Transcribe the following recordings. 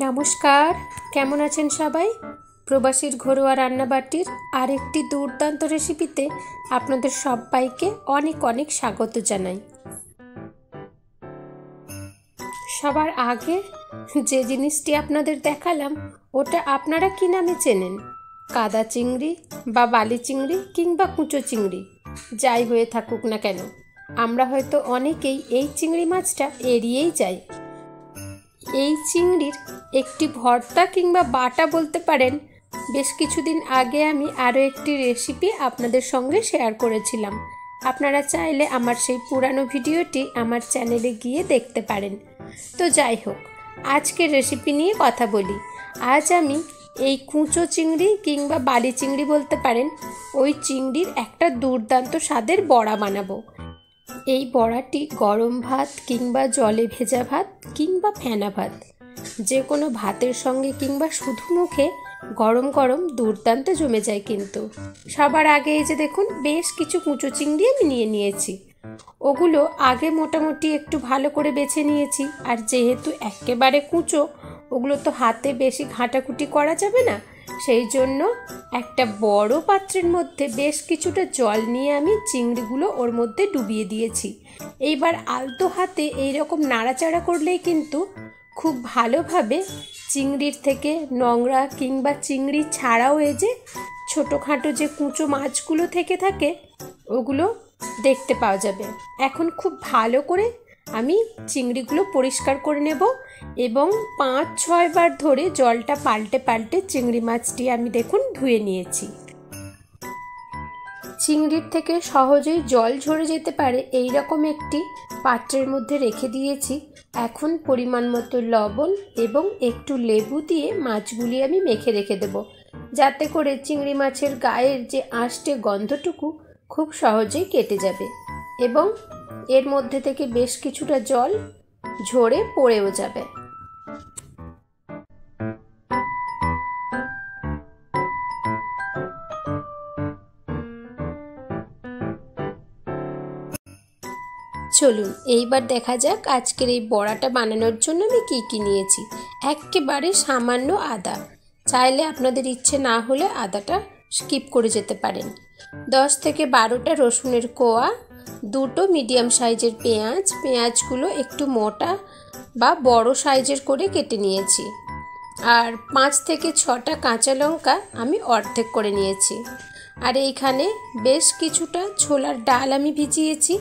নমস্কার, কেমন আছেন সবাই? প্রবাসীর ঘরোয়া রান্নাবাটির আরেকটি দুর্দান্ত রেসিপিতে আপনাদের সবাইকে অনেক অনেক স্বাগত জানাই। সবার আগে যে জিনিসটি আপনাদের দেখালাম ওটা আপনারা কি নামে চেনেন? কাদা চিংড়ি বা বালি চিংড়ি কিংবা কুঁচো চিংড়ি, যাই হয়ে থাকুক না কেন, আমরা হয়তো অনেকেই এই চিংড়ি মাছটা এড়িয়েই যাই। এই চিংড়ির একটি ভর্তা কিংবা বাটা বলতে পারেন। বেশ কিছুদিন আগে আমি আরও একটি রেসিপি আপনাদের সঙ্গে শেয়ার করেছিলাম। আপনারা চাইলে আমার সেই পুরানো ভিডিওটি আমার চ্যানেলে গিয়ে দেখতে পারেন। তো যাই হোক, আজকের রেসিপি নিয়ে কথা বলি। আজ আমি এই কুঁচো চিংড়ি কিংবা বালি চিংড়ি বলতে পারেন, ওই চিংড়ির একটা দুর্দান্ত স্বাদের বড়া বানাবো। এই বড়াটি গরম ভাত কিংবা জলে ভেজা ভাত কিংবা ফেনা ভাত, যে কোনো ভাতের সঙ্গে কিংবা শুধু মুখে গরম গরম দুর্দান্ত জমে যায়। কিন্তু সবার আগে এই যে দেখুন, বেশ কিছু কুঁচো চিংড়ি আমি নিয়েছি। ওগুলো আগে মোটামুটি একটু ভালো করে বেছে নিয়েছি। আর যেহেতু একেবারে কুঁচো, ওগুলো তো হাতে বেশি ঘাঁটাকুটি করা যাবে না, সেই জন্য একটা বড় পাত্রের মধ্যে বেশ কিছুটা জল নিয়ে আমি চিংড়িগুলো ওর মধ্যে ডুবিয়ে দিয়েছি। এইবার আলতো হাতে এইরকম নাড়াচাড়া করলেই কিন্তু খুব ভালোভাবে চিংড়ির থেকে নোংরা কিংবা চিংড়ি ছাড়াও এই যে ছোটোখাটো যে কুঁচো মাছগুলো থেকে থাকে ওগুলো দেখতে পাওয়া যাবে। এখন খুব ভালো করে আমি চিংড়িগুলো পরিষ্কার করে নেব এবং 5-6 বার ধরে জলটা পাল্টে পাল্টে চিংড়ি মাছটি আমি দেখুন ধুয়ে নিয়েছি। চিংড়ির থেকে সহজেই জল ঝরে যেতে পারে এই রকম একটি পাত্রের মধ্যে রেখে দিয়েছি। এখন পরিমাণ মতো লবণ এবং একটু লেবু দিয়ে মাছগুলি আমি মেখে রেখে দেব, যাতে করে চিংড়ি মাছের গায়ের যে আঁশটে গন্ধটুকু খুব সহজেই কেটে যাবে এবং এর মধ্যে থেকে বেশ কিছুটা জল ঝরে পড়েও যাবে। চলুন এইবার দেখা যাক আজকের এই বড়াটা বানানোর জন্য আমি কি নিয়েছি। একেবারে সামান্য আদা, চাইলে আপনাদের ইচ্ছে না হলে আদাটা স্কিপ করে যেতে পারেন। 10 থেকে 12টা রসুনের কোয়া, 2টো মিডিয়াম সাইজের পেঁয়াজগুলো একটু মোটা বা বড় সাইজের করে কেটে নিয়েছি। আর 5 থেকে 6টা কাঁচা লঙ্কা আমি অর্ধেক করে নিয়েছি। আর এইখানে বেশ কিছুটা ছোলার ডাল আমি ভিজিয়েছি।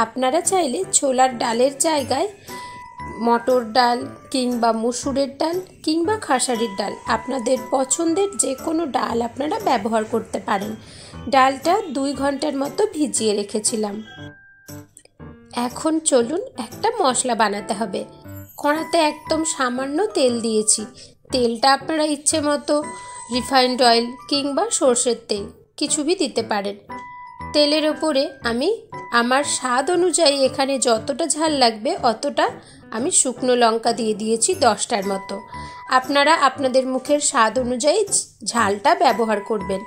আপনারা চাইলে ছোলার ডালের জায়গায় মটর ডাল কিংবা মসুরের ডাল কিংবা খাসারির ডাল, আপনাদের পছন্দের যে কোনো ডাল আপনারা ব্যবহার করতে পারেন। ডালটা 2 ঘন্টার মতো ভিজিয়ে রেখেছিলাম। এখন চলুন একটা মশলা বানাতে হবে। কড়াতে একদম সামান্য তেল দিয়েছি। তেলটা আপনারা ইচ্ছে মতো রিফাইন্ড অয়েল কিংবা সর্ষের তেল কিছুই দিতে পারেন। তেলের ওপরে আমি আমার স্বাদ অনুযায়ী এখানে যতটা ঝাল লাগবে অতটা আমি শুকনো লঙ্কা দিয়ে দিয়েছি 10টার মতো। আপনারা আপনাদের মুখের স্বাদ অনুযায়ী ঝালটা ব্যবহার করবেন।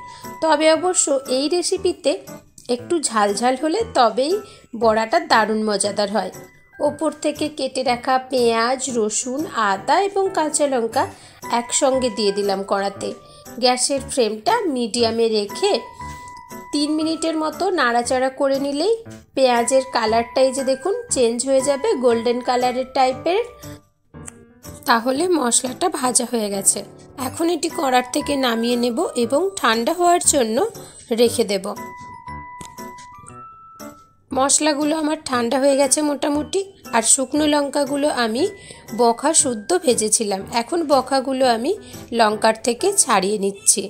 তবে অবশ্য এই রেসিপিতে একটু ঝাল ঝাল হলে তবেই বড়াটা দারুণ মজাদার হয়। ওপর থেকে কেটে রাখা পেঁয়াজ, রসুন, আদা এবং কাঁচা লঙ্কা একসঙ্গে দিয়ে দিলাম কড়াতে। গ্যাসের ফ্লেমটা মিডিয়ামে রেখে 3 মিনিটের মতো নাড়াচাড়া করে নিলেই পেঁয়াজের কালারটাই যে দেখুন চেঞ্জ হয়ে যাবে, গোল্ডেন কালারের টাইপের। তাহলে মশলাটা ভাজা হয়ে গেছে। এখন এটি কড়ার থেকে নামিয়ে নেব এবং ঠান্ডা হওয়ার জন্য রেখে দেব। মশলাগুলো আমার ঠান্ডা হয়ে গেছে মোটামুটি। আর শুকনো লঙ্কাগুলো আমি বখা শুদ্ধ ভেজেছিলাম। এখন বখাগুলো আমি লঙ্কার থেকে ছাড়িয়ে নিচ্ছি।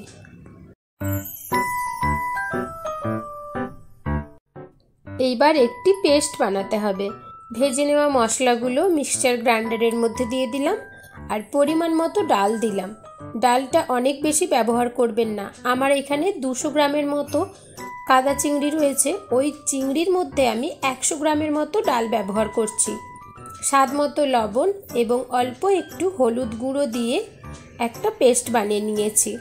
এইবার একটি পেস্ট বানাতে হবে। ভেজে নেওয়া মশলাগুলো মিক্সচার গ্রাইন্ডারের মধ্যে দিয়ে দিলাম আর পরিমাণ মতো ডাল দিলাম। ডালটা অনেক বেশি ব্যবহার করবেন না। আমার এখানে 200 গ্রামের মতো কাদা চিংড়ি রয়েছে। ওই চিংড়ির মধ্যে আমি 100 গ্রামের মতো ডাল ব্যবহার করছি। স্বাদ মতো লবণ এবং অল্প একটু হলুদ গুঁড়ো দিয়ে একটা পেস্ট বানিয়ে নিয়েছি।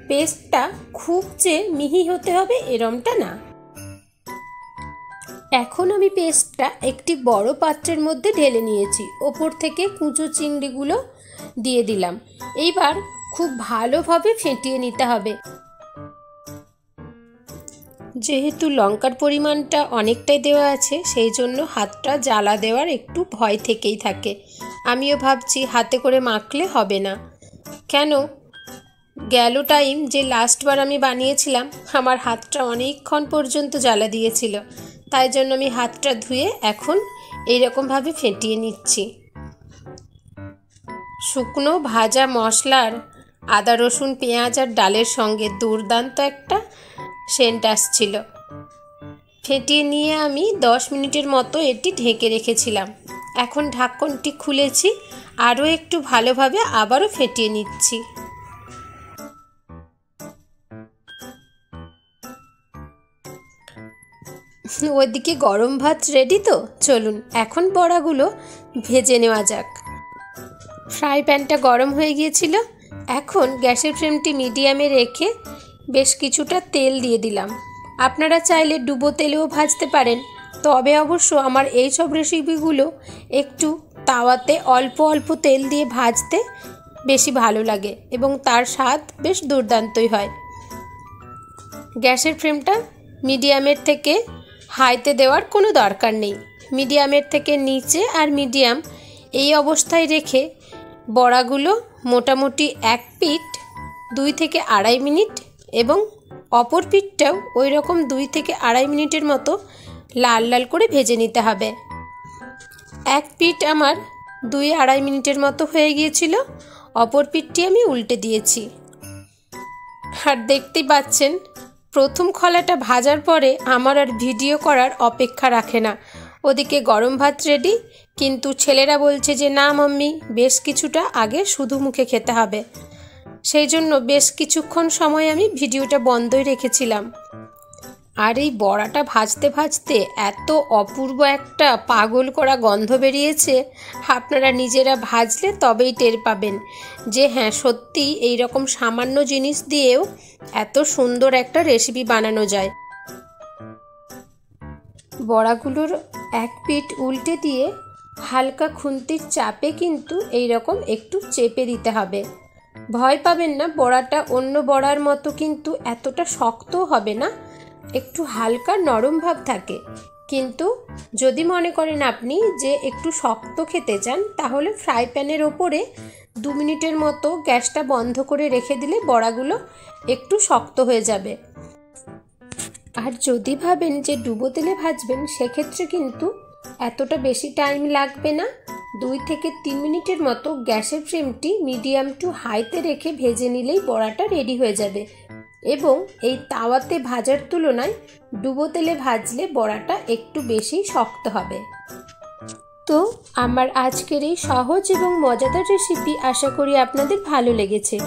পেস্টটা খুব যে মিহি হতে হবে এরমটা না। এখন আমি পেস্টটা একটি বড় পাত্রের মধ্যে ঢেলে নিয়েছি। ওপর থেকে কুচো চিংড়িগুলো দিয়ে দিলাম। এইবার খুব ভালোভাবে ফেটিয়ে নিতে হবে। যেহেতু লঙ্কার পরিমাণটা অনেকটাই দেওয়া আছে, সেই জন্য হাতটা জ্বালা দেওয়ার একটু ভয় থেকেই থাকে। আমিও ভাবছি হাতে করে মাখলে হবে না, কেন গেল টাইম যে লাস্টবার আমি বানিয়েছিলাম আমার হাতটা অনেকক্ষণ পর্যন্ত জ্বালা দিয়েছিল, তাই জন্য আমি হাতটা ধুয়ে এখন এইরকমভাবে ফেটিয়ে নিচ্ছি। শুকনো ভাজা মশলার আদা রসুন পেঁয়াজ আর ডালের সঙ্গে দুর্দান্ত একটা সেন্ট আসছিল। ফেটিয়ে নিয়ে আমি 10 মিনিটের মতো এটি ঢেকে রেখেছিলাম। এখন ঢাকনটি খুলেছি, আরও একটু ভালোভাবে আবারও ফেটিয়ে নিচ্ছি। ওইদিকে গরম ভাত রেডি তো, চলুন এখন বড়াগুলো ভেজে নেওয়া যাক। ফ্রাই প্যানটা গরম হয়ে গিয়েছিল। এখন গ্যাসের ফ্লেমটি মিডিয়ামে রেখে বেশ কিছুটা তেল দিয়ে দিলাম। আপনারা চাইলে ডুবো তেলেও ভাজতে পারেন, তবে অবশ্য আমার এই সব রেসিপিগুলো একটু তাওয়াতে অল্প অল্প তেল দিয়ে ভাজতে বেশি ভালো লাগে এবং তার স্বাদ বেশ দুর্দান্তই হয়। গ্যাসের ফ্লেমটা মিডিয়ামের থেকে হাইতে দেওয়ার কোনো দরকার নেই। মিডিয়ামের থেকে নিচে আর মিডিয়াম এই অবস্থায় রেখে বড়াগুলো মোটামুটি এক পিঠ 2 থেকে আড়াই মিনিট এবং অপর পিঠটাও ওই রকম 2 থেকে আড়াই মিনিটের মতো লাল লাল করে ভেজে নিতে হবে। এক পিঠ আমার 2-2.5 মিনিটের মতো হয়ে গিয়েছিল, অপর পিঠটি আমি উল্টে দিয়েছি। আর দেখতেই পাচ্ছেন প্রথম খোলাটা ভাজার পরে আমার আর ভিডিও করার অপেক্ষা রাখে না। ওদিকে গরম ভাত রেডি, কিন্তু ছেলেরা বলছে যে না মাম্মি, বেশ কিছুটা আগে শুধু মুখে খেতে হবে। সেই জন্য বেশ কিছুক্ষণ সময় আমি ভিডিওটা বন্ধই রেখেছিলাম। আর এই বড়াটা ভাজতে ভাজতে এত অপূর্ব একটা পাগল করা গন্ধ বেরিয়েছে, আপনারা নিজেরা ভাজলে তবেই টের পাবেন যে হ্যাঁ সত্যি এই রকম সামান্য জিনিস দিয়েও এত সুন্দর একটা রেসিপি বানানো যায়। বড়াগুলোর এক পিঠ উল্টে দিয়ে হালকা খুন্তির চাপে কিন্তু এই রকম একটু চেপে দিতে হবে। ভয় পাবেন না, বড়াটা অন্য বড়ার মতো কিন্তু এতটা শক্তও হবে না, একটু হালকা নরম ভাব থাকে। কিন্তু যদি মনে করেন আপনি যে একটু শক্ত খেতে চান, তাহলে ফ্রাই প্যানের ওপরে 2 মিনিটের মতো গ্যাসটা বন্ধ করে রেখে দিলে বড়াগুলো একটু শক্ত হয়ে যাবে। আর যদি ভাবেন যে ডুবো তেলে ভাজবেন, সেক্ষেত্রে কিন্তু এতটা বেশি টাইম লাগবে না। 2 থেকে 3 মিনিটের মতো গ্যাসের ফ্লেমটি মিডিয়াম টু হাইতে রেখে ভেজে নিলেই বড়াটা রেডি হয়ে যাবে। এবং এই তাওয়াতে ভাজার তুলনায় ডুবো তেলে ভাজলে বড়াটা একটু বেশি শক্ত হবে। তো আমার আজকের এই সহজ এবং মজাদার রেসিপি আশা করি আপনাদের ভালো লেগেছে।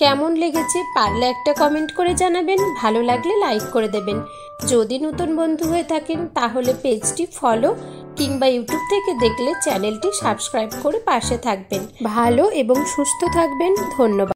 কেমন লেগেছে পারলে একটা কমেন্ট করে জানাবেন, ভালো লাগলে লাইক করে দেবেন। যদি নতুন বন্ধু হয়ে থাকেন তাহলে পেজটি ফলো কিংবা ইউটিউব থেকে দেখলে চ্যানেলটি সাবস্ক্রাইব করে পাশে থাকবেন। ভালো এবং সুস্থ থাকবেন। ধন্যবাদ।